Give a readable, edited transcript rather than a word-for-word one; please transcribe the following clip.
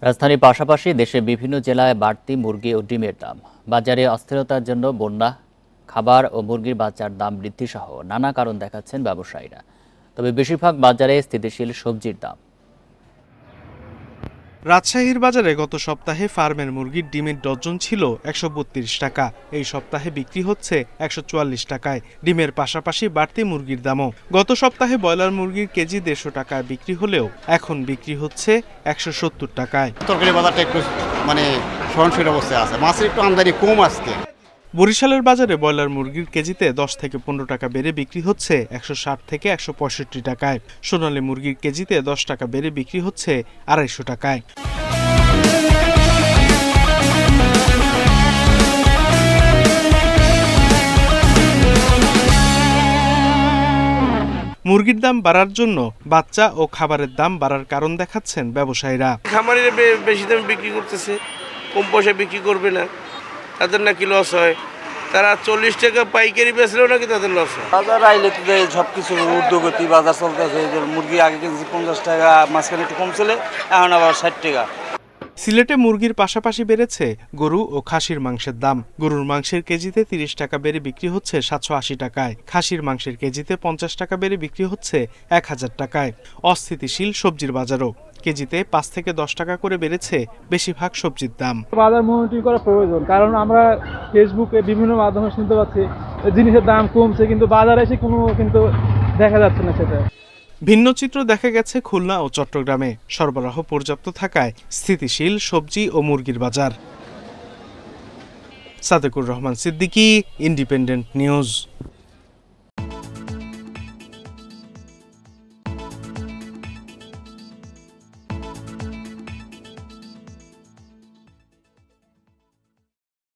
রাজধানীর পাশাপাশি দেশের বিভিন্ন জেলায় বাড়তি মুরগি ও ডিমের দাম, বাজারে অস্থিরতার জন্য বন্যা, খাবার ও মুরগির বাচ্চার দাম বৃদ্ধি সহ নানা কারণ দেখাচ্ছেন ব্যবসায়ীরা। তবে বেশিরভাগ বাজারে স্থিতিশীল সবজির দাম। রাজশাহীর বাজারে গত সপ্তাহে ফার্মের মুরগির ডিমের ডজন ছিল ১৩২ টাকা। এই সপ্তাহে বিক্রি হচ্ছে ১৪৪ টাকায়। ডিমের পাশাপাশি বাড়তি মুরগির দামও। গত সপ্তাহে ব্রয়লার মুরগির কেজি ১৫০ টাকায় বিক্রি হলেও এখন বিক্রি হচ্ছে ১৭০ টাকায়। তরকারি বাজারটা একটু সহনশীল অবস্থায় আছে, মাছের একটু আমদানি কম আজকে। বরিশালের বাজারে ব্রয়লার মুরগির কেজিতে ১০ থেকে ১৫ টাকা বেড়ে বিক্রি হচ্ছে ১৬০ থেকে ১৬৫ টাকায়। সোনালী মুরগির কেজিতে ১০ টাকা বেড়ে বিক্রি হচ্ছে ২৫০ টাকায়। মুরগির দাম বাড়ার জন্য বাচ্চা ও খাবারের দাম বাড়ার কারণ দেখাচ্ছেন ব্যবসায়ীরা। খামারিরা বেশি দামে বিক্রি করতেছে, কম পয়সায় বিক্রি করবে না, তাদের নাকি লস হয়। তারা ৪০ টাকা পাইকারি বেচলেও নাকি তাদের লস হয়। বাজার আইলে তো সব কিছু ঊর্ধ্বগতি বাজার চলতেছে। মুরগি আগে কিনছি ৫০ টাকা, মাঝখানে একটু কম ছিল, এখন আবার ৬০ টাকা। সিলেটে মুরগির পাশাপাশি বেড়েছে গরু ও খাসির মাংসের দাম। গরুর মাংসের কেজিতে ৩০ টাকা বেড়ে বিক্রি হচ্ছে ৭৮০ টাকায়। খাসির মাংসের কেজিতে ৫০ টাকা বেড়ে বিক্রি হচ্ছে ১০০০ টাকায়। অস্থিতিশীল সবজির বাজারও। কেজিতে ৫ থেকে ১০ টাকা করে বেড়েছে বেশিরভাগ সবজির দাম। বাজার মনিটরিং করা প্রয়োজন, কারণ আমরা ফেসবুকে বিভিন্ন মাধ্যমে শুনতে পাচ্ছি জিনিসের দাম কমছে, কিন্তু বাজারে এসে কোনো কিন্তু দেখা যাচ্ছে না সেটা। ভিন্ন চিত্র দেখা গেছে খুলনা ও চট্টগ্রামে। সরবরাহ পর্যাপ্ত থাকায় স্থিতিশীল সবজি ও মুরগির বাজার। Sadequr Rahman Siddiqui, independent news.